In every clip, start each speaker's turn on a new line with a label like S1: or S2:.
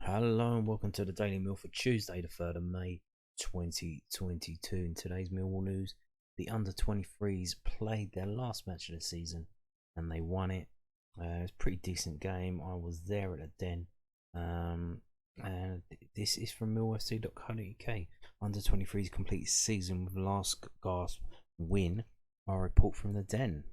S1: Hello and welcome to the Daily Mill for Tuesday, the 3rd of May 2022. In today's Millwall news, the under 23s played their last match of the season and they won it. It was a pretty decent game. I was there at the Den. And this is from millfc.co.uk. Under 23s complete season with last gasp win. Our report from the Den.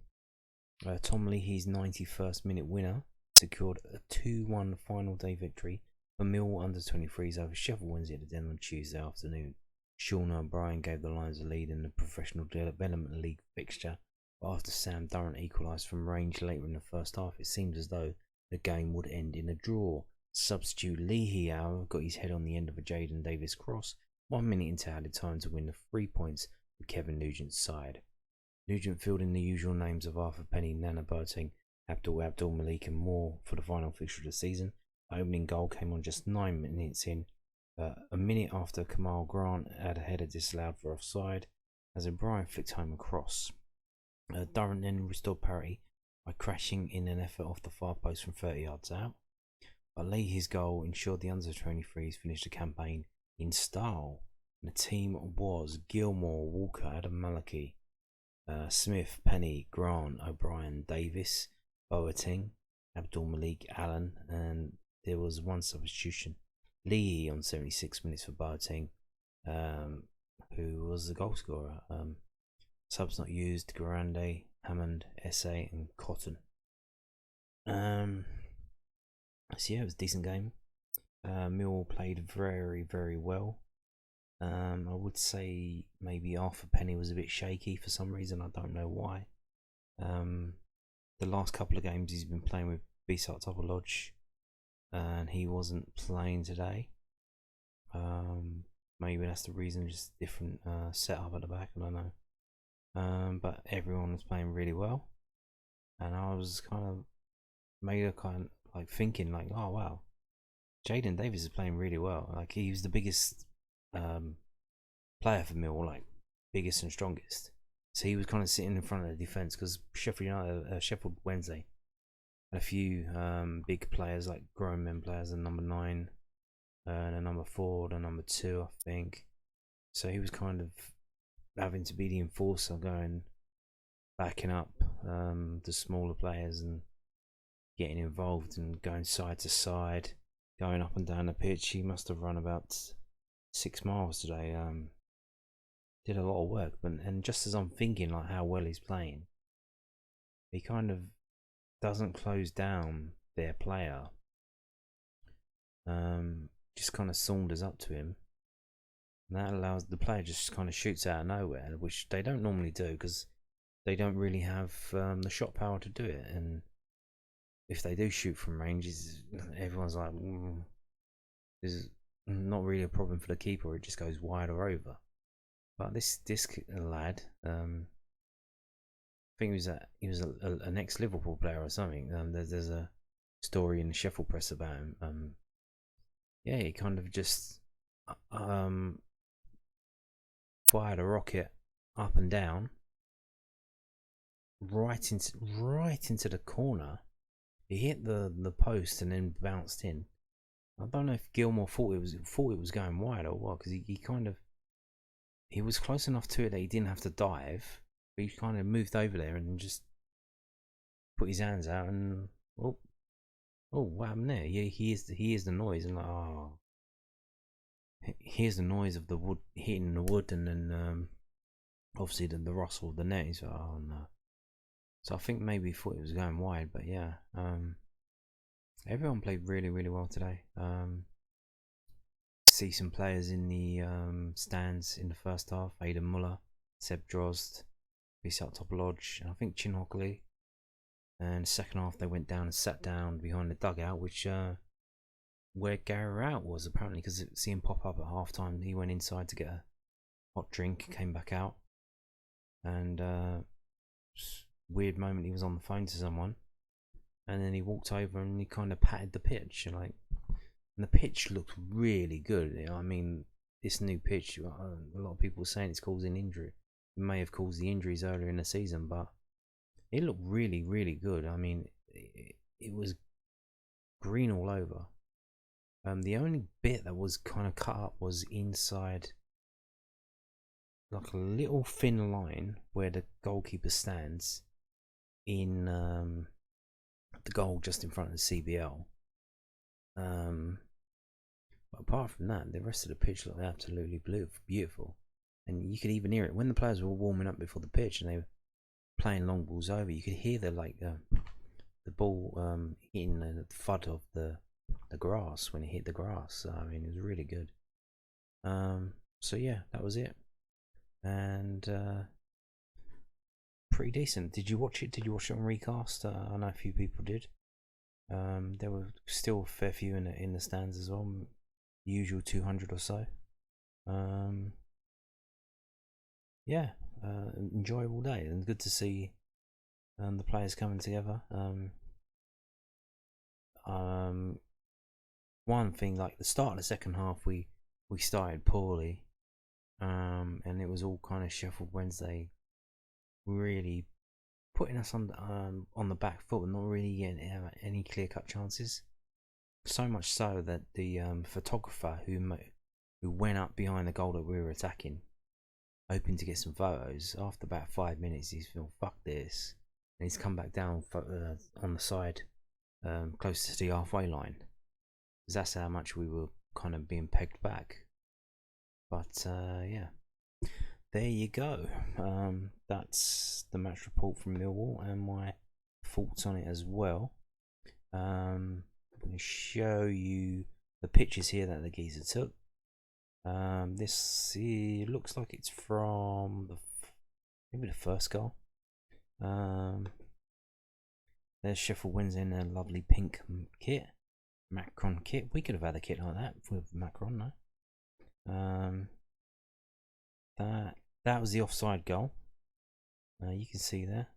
S1: Tom Leahy's 91st minute winner secured a 2-1 final day victory for Millwall under 23s over Sheffield Wednesday at the Den on Tuesday afternoon. Sean O'Brien gave the Lions a lead in the Professional Development League fixture, but after Sam Durrant equalised from range later in the first half, it seemed as though the game would end in a draw. Substitute Leahy, however, got his head on the end of a Jaden Davis cross 1 minute into added time to win the 3 points for Kevin Nugent's side. Nugent filled in the usual names of Arthur Penny, Nana Boateng, Abdul Malik and Moore for the final fixture of the season. The opening goal came on just 9 minutes in, a minute after Kamal Grant had a header disallowed for offside, as O'Brien flicked home a cross. Durrant then restored parity by crashing in an effort off the far post from 30 yards out, but Leahy's goal ensured the under-23s finished the campaign in style. And the team was Gilmore, Walker, Adam Malaki, Smith, Penny, Grant, O'Brien, Davis, Boateng, Abdul Malik, Allen, and there was one substitution, Leahy on 76 minutes for Boateng, who was the goal scorer. Subs not used: Grande, Hammond, Essay, and Cotton. So yeah, it was a decent game. Millwall played very, very well. I would say maybe Arthur Penny was a bit shaky for some reason. I don't know why. The last couple of games he's been playing with Bisart Topolodge, and he wasn't playing today. Maybe that's the reason, just different setup at the back. I don't know. But everyone was playing really well, and I was made a like thinking like, oh wow, Jaden Davis is playing really well. Like, he was the biggest player for Millwall, like biggest and strongest. So he was kind of sitting in front of the defence, because Sheffield Wednesday had a few big players, like grown men players, the number 9, the number 4, the number 2, I think. So he was kind of having to be the enforcer, backing up the smaller players and getting involved and going side to side, going up and down the pitch. He must have run about 6 miles today. Did a lot of work, and just as I'm thinking like how well he's playing, he kind of doesn't close down their player. Just kind of saunders up to him, and that allows the player just kind of shoots out of nowhere, which they don't normally do because they don't really have the shot power to do it. And if they do shoot from range, everyone's like, this is not really a problem for the keeper. It just goes wide or over. But this lad, I think he was an ex-Liverpool player or something. There's a story in the Sheffield press about him. Yeah, he kind of just fired a rocket up and down, right into the corner. He hit the post and then bounced in. I don't know if Gilmore thought it was going wide or what, because he was close enough to it that he didn't have to dive, but he kind of moved over there and just put his hands out and oh, what happened there? Yeah, he hears the noise and like, oh, he hears the noise of the wood hitting the wood, and then obviously the rustle of the net. He's like, oh no. So I think maybe he thought it was going wide, but yeah, everyone played really, really well today. See some players in the stands in the first half: Aidan Muller, Seb Drozd, Bisart Topolodge, and I think Chin Hockley. And second half they went down and sat down behind the dugout, which where Gary Rowett was, apparently, because seeing him pop up at half time. He went inside to get a hot drink, came back out, and weird moment, he was on the phone to someone, and then he walked over and he kind of patted the pitch, and the pitch looked really good. I mean, this new pitch, a lot of people were saying it's causing injury. It may have caused the injuries earlier in the season, but it looked really, really good. I mean, it was green all over. The only bit that was kind of cut up was inside, like a little thin line where the goalkeeper stands in the goal just in front of the CBL. But apart from that, the rest of the pitch looked absolutely beautiful, and you could even hear it when the players were warming up before the pitch and they were playing long balls over. You could hear the ball hitting the thud of the grass when it hit the grass. So, I mean, it was really good. So yeah, that was it, and pretty decent. Did you watch it? Did you watch it on recast? I know a few people did. There were still a fair few in the stands as well, the usual 200 or so. Yeah, enjoyable day and good to see the players coming together. One thing, like the start of the second half, we started poorly, and it was all kind of Sheffield Wednesday really putting us on the back foot and not really getting any clear-cut chances. So much so that the photographer who went up behind the goal that we were attacking, hoping to get some photos, after about 5 minutes he's thought, fuck this, and he's come back down on the side, close to the halfway line, because that's how much we were kind of being pegged back. But yeah, there you go. That's the match report from Millwall and my thoughts on it as well. I'm going to show you the pictures here that the geezer took. This looks like it's from maybe the first goal. There's Sheffield Wednesday in their lovely pink kit, Macron kit. We could have had a kit like that with Macron, no? That was the offside goal. You can see there.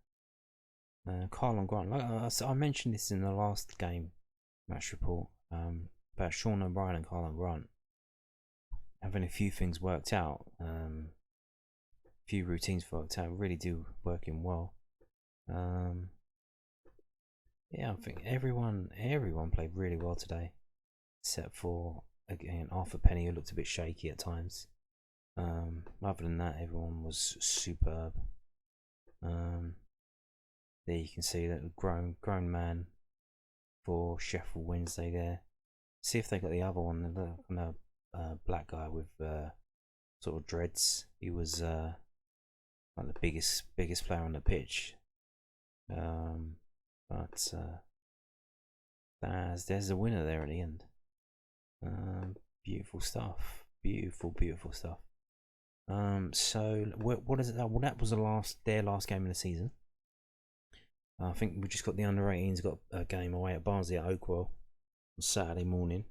S1: Mahlon Grant. I mentioned this in the last game match report about Sean O'Brien and Mahlon Grant having a few things worked out. Few routines worked out. Really do working well. Yeah, I think everyone played really well today, except for again Arthur Penny, who looked a bit shaky at times. Other than that, everyone was superb. There you can see that grown man for Sheffield Wednesday there. See if they got the other one, the black guy with sort of dreads. He was like the biggest player on the pitch. But there's the winner there at the end. Beautiful stuff. Beautiful stuff. So what is it? Well, that was their last game of the season. I think we just got the under 18s got a game away at Barnsley at Oakwell on Saturday morning.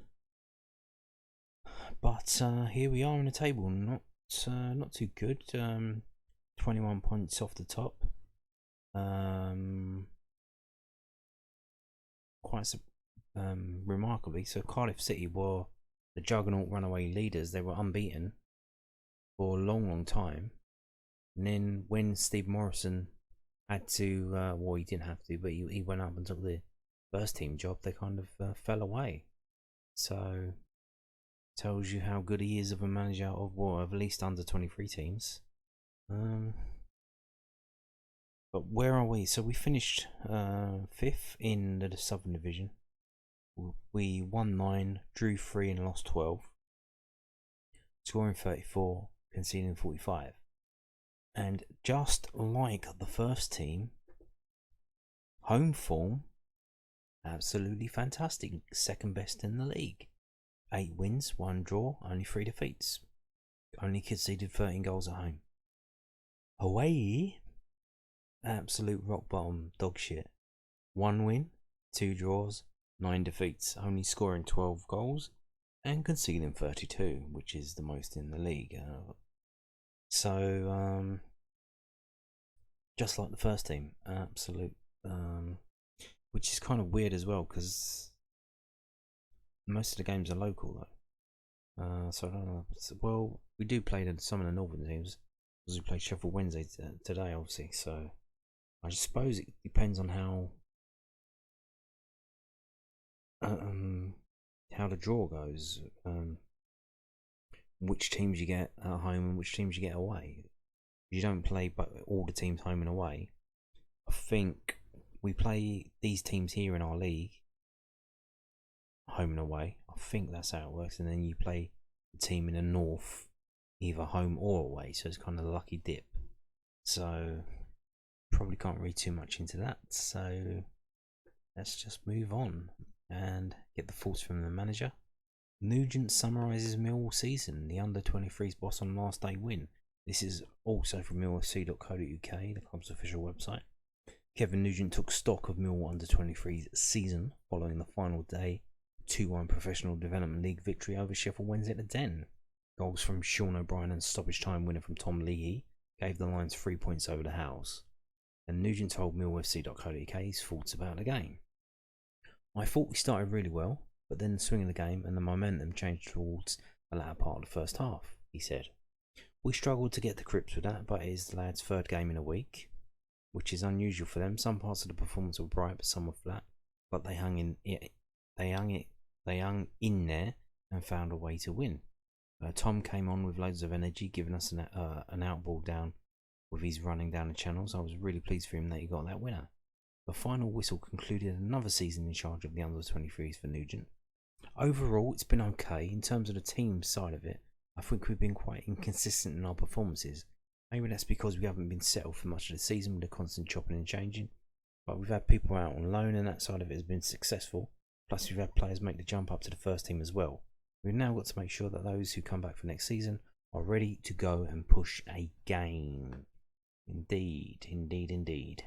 S1: But here we are in the table, not too good. 21 points off the top. Quite remarkably, so Cardiff City were the juggernaut runaway leaders. They were unbeaten for a long time, and then when Steve Morrison had to, well, he didn't have to, but he went up and took the first team job, they kind of fell away. So tells you how good he is of a manager of at least under 23 teams. But where are we? So we finished 5th in the Southern Division. We won 9, drew 3 and lost 12. Scoring 34, conceding 45. And just like the first team, home form, absolutely fantastic. Second best in the league. 8 wins, 1 draw, only 3 defeats. Only conceded 13 goals at home. Away, absolute rock bottom dog shit. 1 win, 2 draws, 9 defeats, only scoring 12 goals and conceding 32, which is the most in the league. So just like the first team, absolute, which is kind of weird as well because most of the games are local though. So I don't know. Well, we do play some of the northern teams because we played Sheffield Wednesday today, obviously. So I suppose it depends on how how the draw goes, which teams you get at home and which teams you get away. You don't play but all the teams home and away. I think we play these teams here in our league home and away. I think that's how it works, and then you play the team in the north either home or away, so it's kind of a lucky dip. So probably can't read too much into that, so let's just move on and get the thoughts from the manager. Nugent summarises Millwall season, the under-23s boss on last day win. This is also from millfc.co.uk, the club's official website. Kevin Nugent took stock of Millwall under-23s season following the final day 2-1 Professional Development League victory over Sheffield Wednesday at the Den. Goals from Sean O'Brien and stoppage time winner from Tom Leahy gave the Lions 3 points over the House. And Nugent told millfc.co.uk his thoughts about the game. I thought we started really well, but then the swing of the game and the momentum changed towards the latter part of the first half, he said. We struggled to get to grips with that, but it is the lads' third game in a week, which is unusual for them. Some parts of the performance were bright, but some were flat. But they hung in there and found a way to win. Tom came on with loads of energy, giving us an outball down with his running down the channels. I was really pleased for him that he got that winner. The final whistle concluded another season in charge of the under-23s for Nugent. Overall, it's been okay. In terms of the team side of it, I think we've been quite inconsistent in our performances. Maybe that's because we haven't been settled for much of the season with the constant chopping and changing. But we've had people out on loan and that side of it has been successful. Plus we've had players make the jump up to the first team as well. We've now got to make sure that those who come back for next season are ready to go and push again. Indeed, indeed, indeed.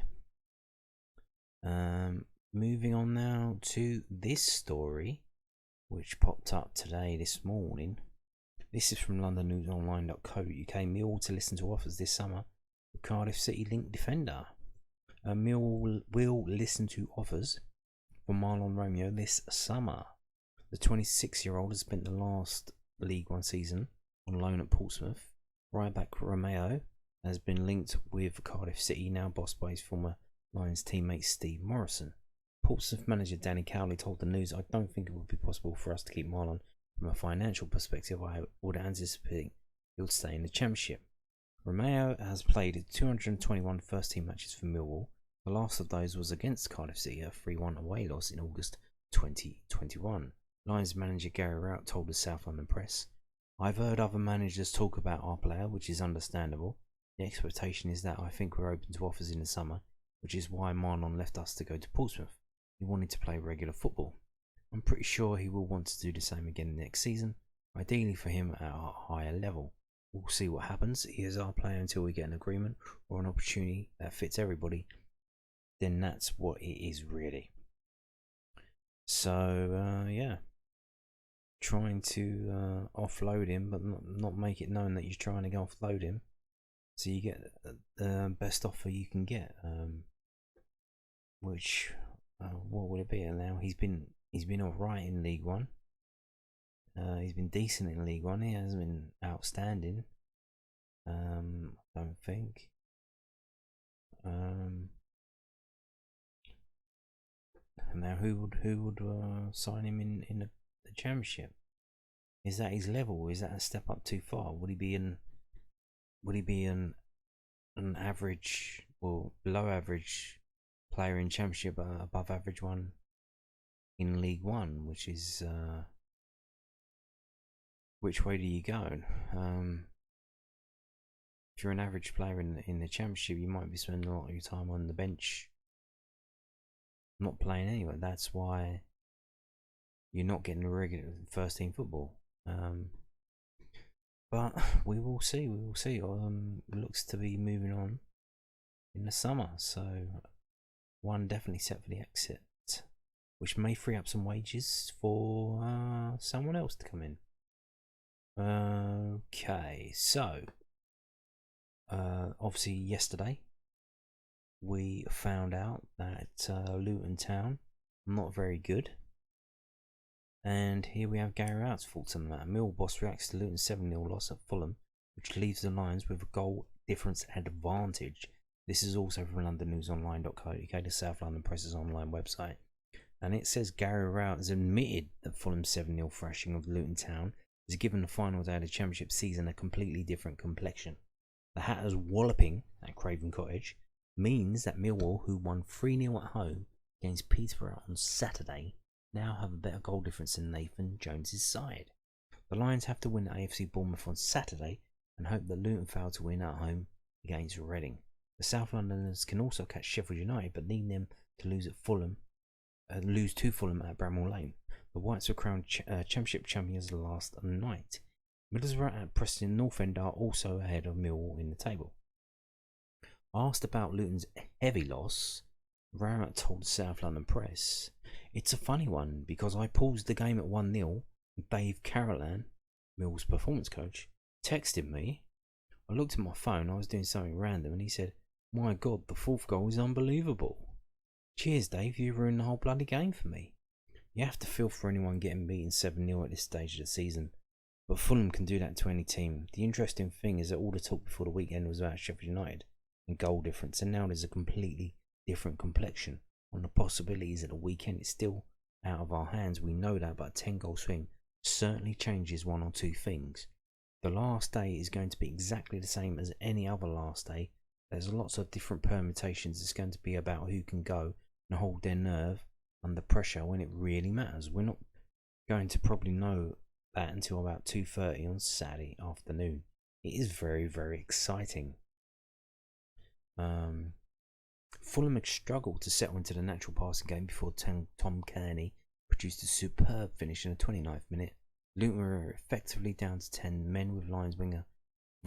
S1: Moving on now to this story, which popped up this morning. This is from londonnewsonline.co.uk. Millwall to listen to offers this summer for Cardiff City linked defender. Millwall will listen to offers for Mahlon Romeo this summer. The 26-year-old has spent the last League One season on loan at Portsmouth. Right back Romeo has been linked with Cardiff City, now bossed by his former Lions teammate Steve Morrison. Portsmouth manager Danny Cowley told the News, I don't think it would be possible for us to keep Mahlon. From a financial perspective, I would anticipate he'll stay in the Championship. Romeo has played 221 first-team matches for Millwall. The last of those was against Cardiff City, a 3-1 away loss in August 2021. Lions manager Gary Rowett told the South London Press, I've heard other managers talk about our player, which is understandable. The expectation is that I think we're open to offers in the summer, which is why Mahlon left us to go to Portsmouth. He wanted to play regular football. I'm pretty sure he will want to do the same again next season, ideally for him at a higher level. We'll see what happens. He is our player until we get an agreement or an opportunity that fits everybody. Then that's what it is really. So, yeah. Trying to offload him, but not make it known that you're trying to offload him. So you get the best offer you can get. Which, what would it be now? He's been alright in League One. He's been decent in League One. He hasn't been outstanding. I don't think. Now, who would sign him in the Championship? Is that his level? Is that a step up too far? Would he be an average or below average player in Championship, above average one in League One? Which is which way do you go? If you're an average player in the Championship, you might be spending a lot of your time on the bench, not playing anyway. That's why you're not getting a regular first team football. But we will see. It looks to be moving on in the summer, so one definitely set for the exit, which may free up some wages for someone else to come in. Okay, so obviously yesterday we found out that Luton Town not very good. And here we have Gary Rowett's thoughts on that. Mill boss reacts to Luton's 7-0 loss at Fulham, which leaves the Lions with a goal difference advantage. This is also from londonnewsonline.co.uk, the South London Press's online website. And it says Gary Rowett has admitted that Fulham's 7-0 thrashing of Luton Town has given the final day of the Championship season a completely different complexion. The Hatters walloping at Craven Cottage means that Millwall, who won 3-0 at home against Peterborough on Saturday, now have a better goal difference than Nathan Jones's side. The Lions have to win at AFC Bournemouth on Saturday and hope that Luton fail to win at home against Reading. The South Londoners can also catch Sheffield United, but need them to lose to Fulham at Bramall Lane. The Whites were crowned Championship champions last night. Middlesbrough at Preston North End are also ahead of Millwall in the table. Asked about Luton's heavy loss, Rowett told South London Press, "It's a funny one because I paused the game at 1-0 and Dave Carolan, Mill's performance coach, texted me. I looked at my phone, I was doing something random, and he said, 'My God, the fourth goal is unbelievable. Cheers, Dave, you ruined the whole bloody game for me.' You have to feel for anyone getting beaten 7-0 at this stage of the season, but Fulham can do that to any team. The interesting thing is that all the talk before the weekend was about Sheffield United and goal difference, and now there's a completely different complexion on the possibilities at the weekend. It's still out of our hands, we know that, but a 10-goal swing certainly changes one or two things. The last day is going to be exactly the same as any other last day. There's lots of different permutations. It's going to be about who can go and hold their nerve under pressure when it really matters. We're not going to probably know that until about 2:30 on Saturday afternoon. It is very, very exciting. Fulham had struggled to settle into the natural passing game before Tom Kearney produced a superb finish in the 29th minute. Luton were effectively down to 10 men with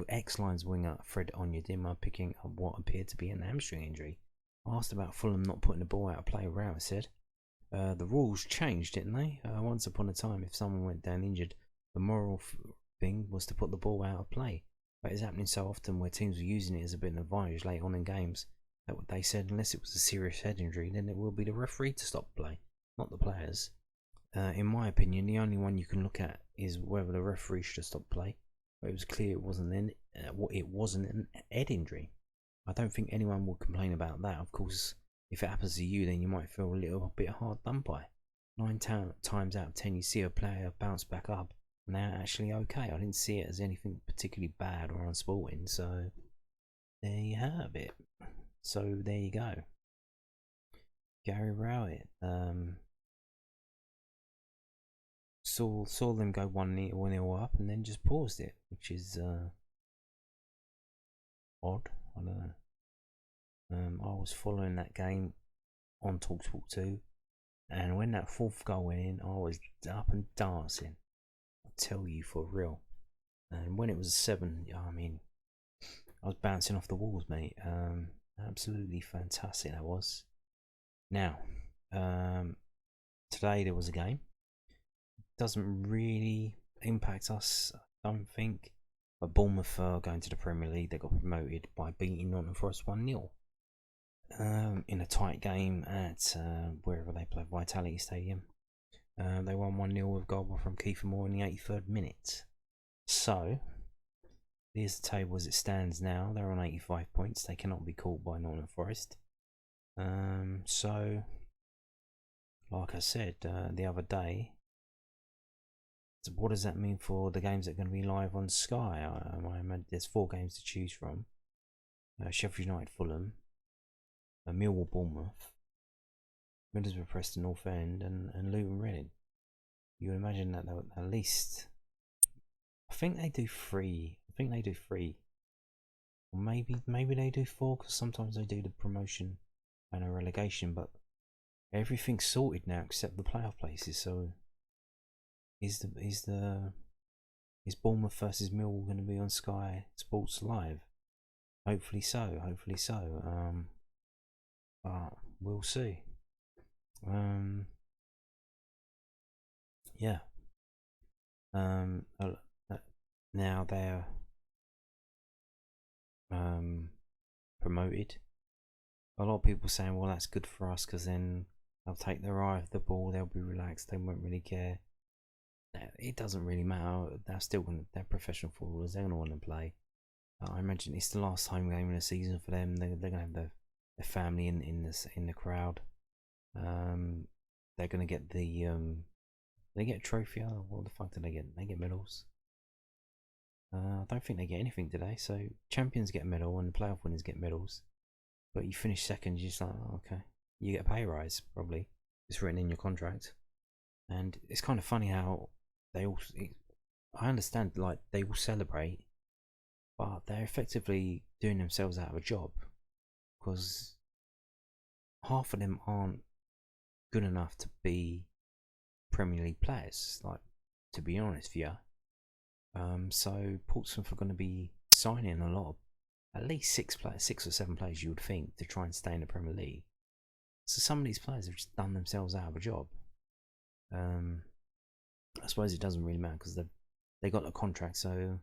S1: ex-Lions winger Fred Onyedinma picking up what appeared to be an hamstring injury. Asked about Fulham not putting the ball out of play, Rowett said, "The rules changed, didn't they? Once upon a time, if someone went down injured, the moral thing was to put the ball out of play. But it's happening so often where teams were using it as a bit of an advantage late on in games that what they said, unless it was a serious head injury, then it will be the referee to stop play, not the players. In my opinion, the only one you can look at is whether the referee should have stopped play. But it was clear it wasn't an head injury. I don't think anyone would complain about that. Of course, if it happens to you, then you might feel a little bit hard done by. 9 times out of 10, you see a player bounce back up and they're actually okay. I didn't see it as anything particularly bad or unsporting, so there you have it. So there you go. Gary Rowett saw them go 1-0 up and then just paused it, which is odd. I don't know. I was following that game on TalkSport 2, and when that fourth goal went in, I was up and dancing. I tell you, for real. And when it was 7, I mean, I was bouncing off the walls, mate. Absolutely fantastic that was. Now, today there was a game. Doesn't really impact us, I don't think. But Bournemouth are going to the Premier League. They got promoted by beating Nottingham Forest 1-0 in a tight game at wherever they play, Vitality Stadium. They won 1-0 with a goal from Kiefer Moore in the 83rd minute. So here's the table as it stands now. They're on 85 points. They cannot be caught by Nottingham Forest. So like I said the other day, so what does that mean for the games that are going to be live on Sky? I imagine there's 4 games to choose from. Sheffield United, Fulham, Millwall, Bournemouth, Middlesbrough, Preston North End, and Luton, Reading. You would imagine that at least, I think they do 3. Or maybe they do 4, because sometimes they do the promotion and a relegation. But everything's sorted now except the playoff places. So is Bournemouth versus Millwall going to be on Sky Sports Live? Hopefully so. But we'll see. Yeah. Now they're promoted. A lot of people saying, well, that's good for us because then they'll take their eye off the ball. They'll be relaxed. They won't really care. It doesn't really matter. They're professional footballers. They're gonna want to play. I imagine it's the last home game in the season for them. They're gonna have their family in the crowd. they're gonna get the they get a trophy. Oh, what the fuck did they get? They get medals. I don't think they get anything today. So champions get a medal and the playoff winners get medals. But you finish second, you're just like, oh, okay, you get a pay rise probably. It's written in your contract. And it's kind of funny how they all. I understand, like they all celebrate, but they're effectively doing themselves out of a job because half of them aren't good enough to be Premier League players. Like, to be honest with you. So Portsmouth are going to be signing a lot of, at least 6 or 7 players you would think, to try and stay in the Premier League. So some of these players have just done themselves out of a job. I suppose it doesn't really matter because they got a contract, so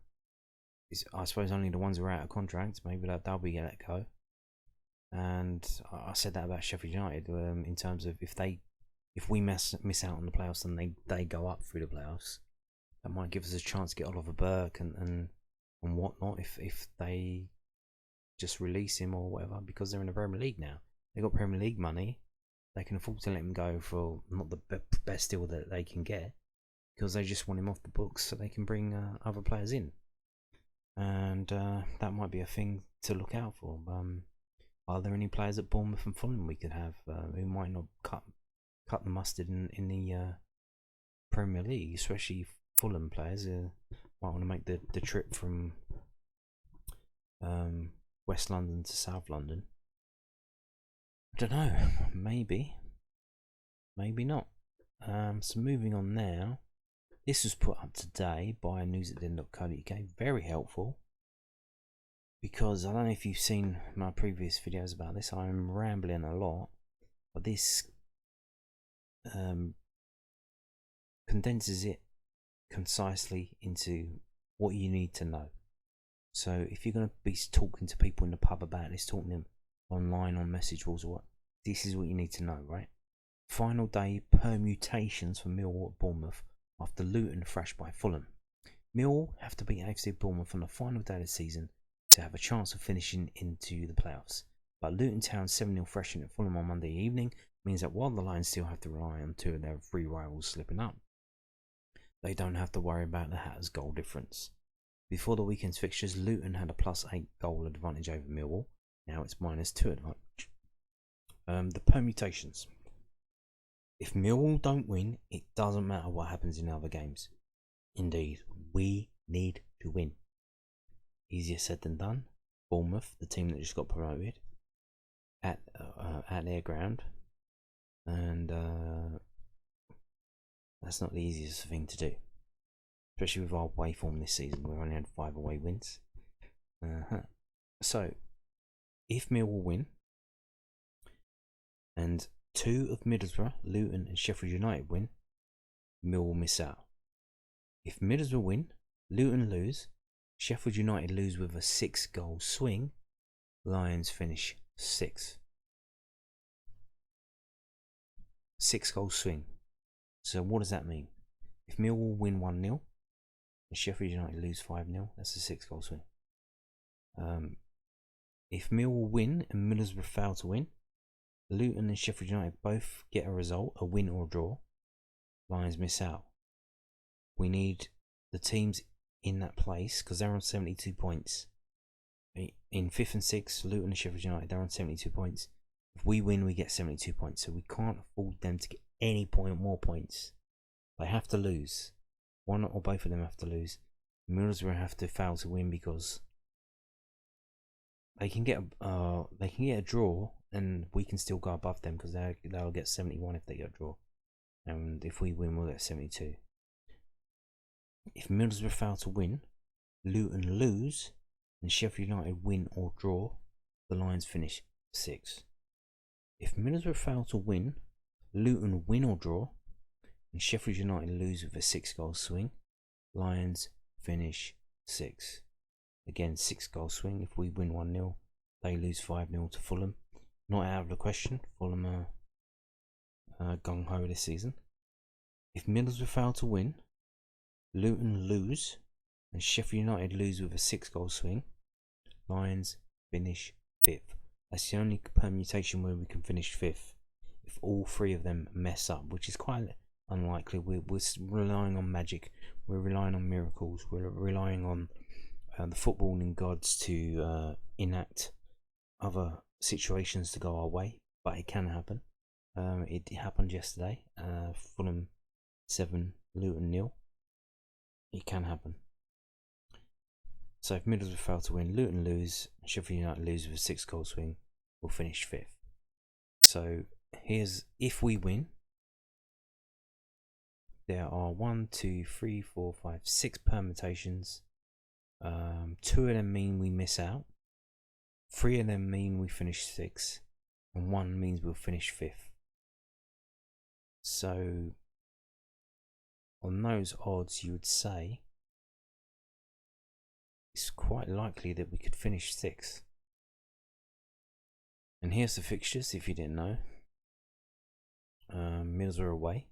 S1: I suppose only the ones who are out of contract, maybe they'll be let go. And I said that about Sheffield United in terms of if we miss out on the playoffs and they go up through the playoffs, that might give us a chance to get Oliver Burke and whatnot if they just release him or whatever, because they're in the Premier League now. They got Premier League money. They can afford to let him go for not the best deal that they can get, because they just want him off the books so they can bring other players in. And that might be a thing to look out for. Are there any players at Bournemouth and Fulham we could have who might not cut the mustard in the Premier League, especially Fulham players who might want to make the trip from West London to South London? I don't know, maybe not. So moving on now, this was put up today by newsatden.co.uk, very helpful, because I don't know if you've seen my previous videos about this. I'm rambling a lot, but this condenses it concisely into what you need to know. So if you're going to be talking to people in the pub about this, talking to them online on message boards or what, this is what you need to know, right? Final day permutations for Millwall at Bournemouth after Luton thrashed by Fulham. Millwall have to beat AFC Bournemouth on the final day of the season to have a chance of finishing into the playoffs. But Luton Town's 7-0 thrashing at Fulham on Monday evening means that while the Lions still have to rely on 2 of their 3 rivals slipping up, they don't have to worry about the Hatters' goal difference. Before the weekend's fixtures, Luton had a +8 goal advantage over Millwall. Now it's -2 advantage. The permutations. If Millwall don't win, it doesn't matter what happens in other games. Indeed, we need to win. Easier said than done. Bournemouth, the team that just got promoted, at their ground, and that's not the easiest thing to do, especially with our away form this season. We've only had 5 away wins. So, if Millwall win, and 2 of Middlesbrough, Luton and Sheffield United win, Millwall miss out. If Middlesbrough win, Luton lose, Sheffield United lose with a 6-goal swing, Lions finish 6th. 6-goal swing. So what does that mean? If Millwall win 1-0 and Sheffield United lose 5-0, that's a 6-goal swing. If Millwall win and Middlesbrough fail to win, Luton and Sheffield United both get a result, a win or a draw, Lions miss out. We need the teams in that place, because they're on 72 points. In 5th and 6th, Luton and Sheffield United, they're on 72 points. If we win, we get 72 points, so we can't afford them to get any more points. They have to lose. One or both of them have to lose. Middlesbrough have to fail to win, because they can get a draw, and we can still go above them, because they'll get 71 if they get a draw, and if we win, we'll get 72. If Middlesbrough fail to win, Luton lose, and Sheffield United win or draw, the Lions finish 6th. If Middlesbrough fail to win, Luton win or draw, and Sheffield United lose with a 6-goal swing, Lions finish 6th. Again, 6-goal swing. If we win 1-0, they lose 5-0 to Fulham. Not out of the question. Fulham are gung-ho this season. If Middlesbrough fail to win, Luton lose, and Sheffield United lose with a 6-goal swing, Lions finish 5th. That's the only permutation where we can finish 5th. if all three of them mess up, which is quite unlikely. We're relying on magic, we're relying on miracles, we're relying on the footballing gods to enact other situations to go our way, but it can happen. It happened yesterday. Fulham 7, Luton 0. It can happen. So if Middlesbrough fail to win, Luton lose, Sheffield United lose with a 6-goal swing, we'll finish 5th. So here's, if we win, there are 6 permutations. 2 of them mean we miss out, 3 of them mean we finish 6th, and 1 means we'll finish 5th. So on those odds, you would say it's quite likely that we could finish 6th. And here's the fixtures, if you didn't know. Middlesbrough away,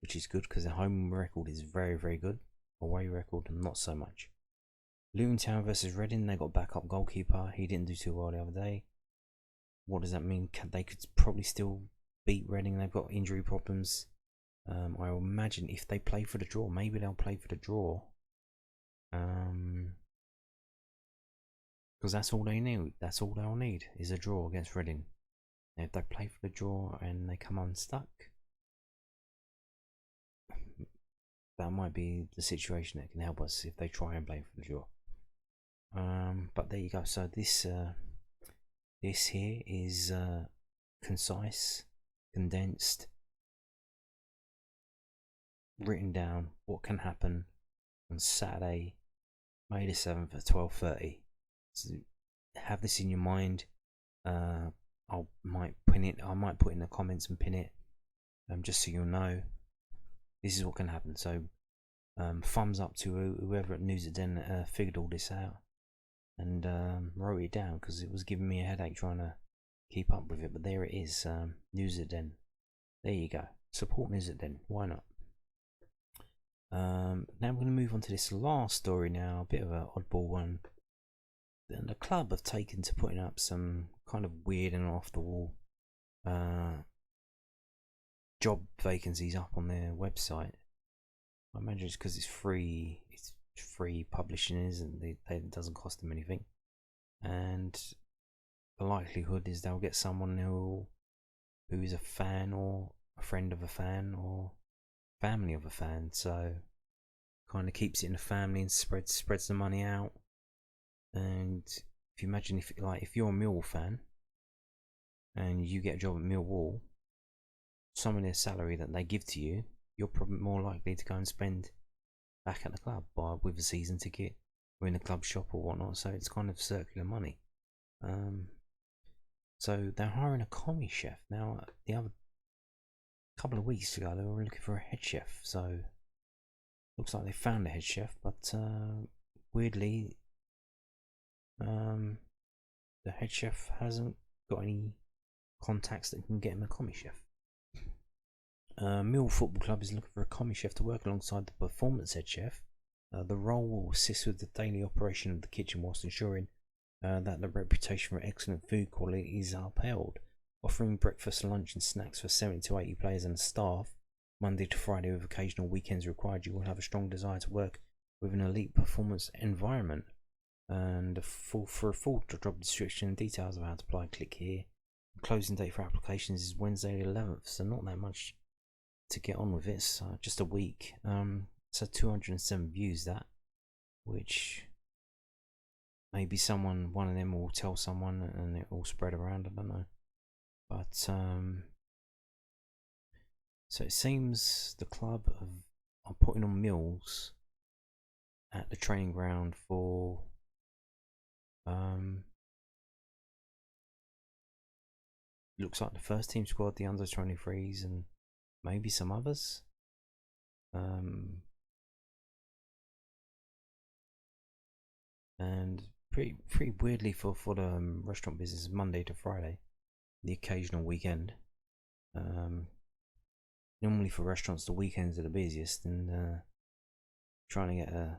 S1: which is good because the home record is very, very good. Away record, not so much. Luton Town versus Reading, they got backup goalkeeper. He didn't do too well the other day. What does that mean? They could probably still beat Reading. They've got injury problems. I imagine if they play for the draw, maybe they'll play for the draw. Because that's all they need. That's all they'll need is a draw against Reading. And if they play for the draw and they come unstuck, that might be the situation that can help us if they try and play for the draw. But there you go. So this here is concise, condensed, written down what can happen on Saturday, May the 7th at 12:30. So have this in your mind. I might pin it. I might put in the comments and pin it, just so you'll know. This is what can happen. So thumbs up to whoever at News at Den figured all this out and wrote it down, because it was giving me a headache trying to keep up with it. But there it is. News at Den. There you go. Support News at Den. Why not? Now we're going to move on to this last story now. A bit of an oddball one. And the club have taken to putting up some kind of weird and off the wall job vacancies up on their website. I imagine it's because it's free publishing, isn't it? It doesn't cost them anything, and the likelihood is they'll get someone who is a fan or a friend of a fan or family of a fan, so kind of keeps it in the family and spreads the money out. And if you imagine if you're a Millwall fan and you get a job at Millwall, some of their salary that they give to you, you're probably more likely to go and spend back at the club with a season ticket or in the club shop or whatnot. So it's kind of circular money. So they're hiring a commis chef now. The other couple of weeks ago, they were looking for a head chef. So looks like they found a head chef, but weirdly, the head chef hasn't got any contacts that can get him a commis chef. Millwall Football Club is looking for a commis chef to work alongside the performance head chef. The role will assist with the daily operation of the kitchen whilst ensuring that the reputation for excellent food quality is upheld. Offering breakfast, lunch and snacks for 70 to 80 players and staff, Monday to Friday with occasional weekends required, you will have a strong desire to work with an elite performance environment. And for a full job description and details of how to apply, click here. The closing date for applications is Wednesday the 11th, so not that much to get on with it. So just a week. So 207 views, that, which maybe one of them will tell someone and it will spread around. I don't know, but so it seems the club are putting on meals at the training ground for looks like the first team squad, the under 23s, and maybe some others. And pretty weirdly for the restaurant business, Monday to Friday, the occasional weekend. Normally for restaurants, the weekends are the busiest, and trying to get a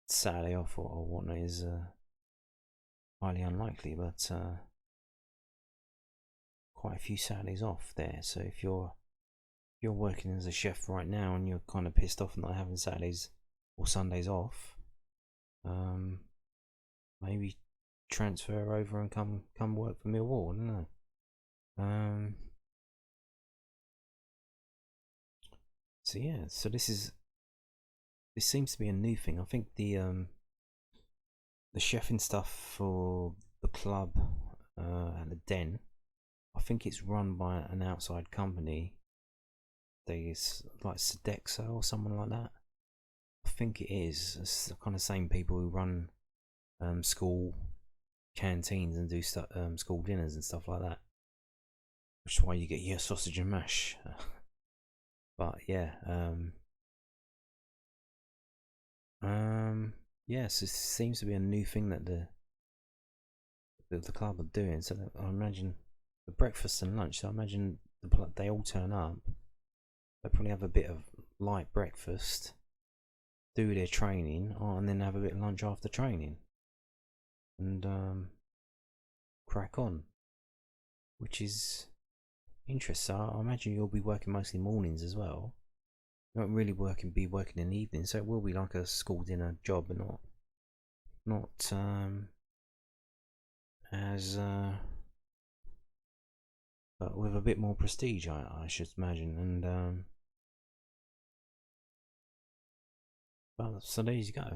S1: Saturday off or whatnot is highly unlikely, but quite a few Saturdays off there. So if you're working as a chef right now and you're kind of pissed off not having Saturdays or Sundays off, maybe transfer over and come work for Millwall. I don't know. So yeah, so this seems to be a new thing. I think the chefing stuff for the club and the den, I think it's run by an outside company. There's like Sodexo or someone like that. I think it is. It's the kind of same people who run school canteens and do school dinners and stuff like that. Which is why you get your sausage and mash. But yeah, yes, it seems to be a new thing that the club are doing. So I imagine the breakfast and lunch. So I imagine they all turn up. They probably have a bit of light breakfast, do their training, and then have a bit of lunch after training, and crack on, which is interesting. So I imagine you'll be working mostly mornings as well. You won't really be working in the evening, so it will be like a school dinner job, but not as but with a bit more prestige, I should imagine. And well, so there you go.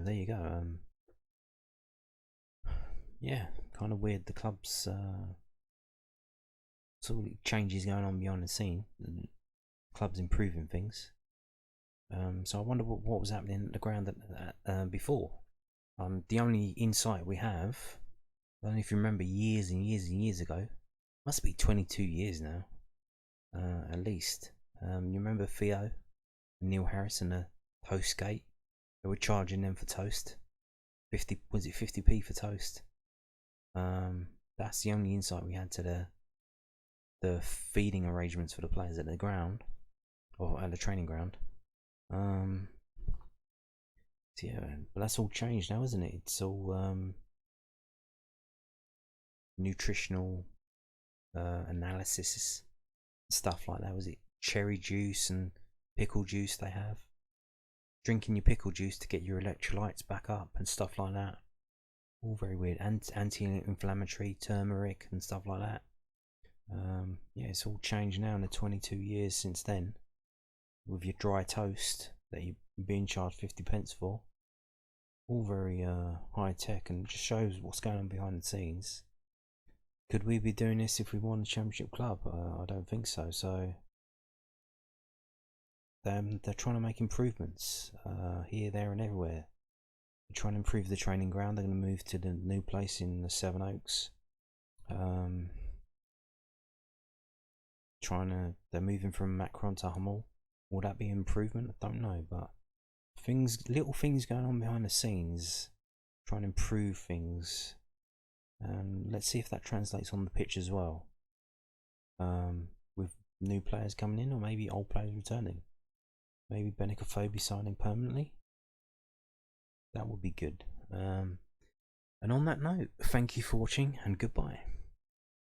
S1: Yeah, kind of weird. The club's sort of changes going on behind the scene. The club's improving things. So I wonder what was happening at the ground before. The only insight we have, I don't know if you remember, years and years and years ago, must be 22 years now, at least. You remember Theo and Neil Harris and the toast gate? They were charging them for toast. 50p for toast? That's the only insight we had to the feeding arrangements for the players at the ground, or at the training ground. So yeah, but that's all changed now, isn't it? It's all nutritional analysis, stuff like that. Was it cherry juice and pickle juice they have? Drinking your pickle juice to get your electrolytes back up and stuff like that. All very weird. Anti-inflammatory, turmeric and stuff like that. Yeah, it's all changed now in the 22 years since then. With your dry toast that you're being charged 50p for. All very high tech, and just shows what's going on behind the scenes. Could we be doing this if we won the Championship club? I don't think so. So they're trying to make improvements here, there, and everywhere. They're trying to improve the training ground. They're going to move to the new place in the Seven Oaks. They're moving from Macron to Hummel. Will that be improvement? I don't know, but little things going on behind the scenes, trying to improve things. Let's see if that translates on the pitch as well. With new players coming in, or maybe old players returning. Maybe Benicophobe signing permanently. That would be good. And on that note, thank you for watching and goodbye.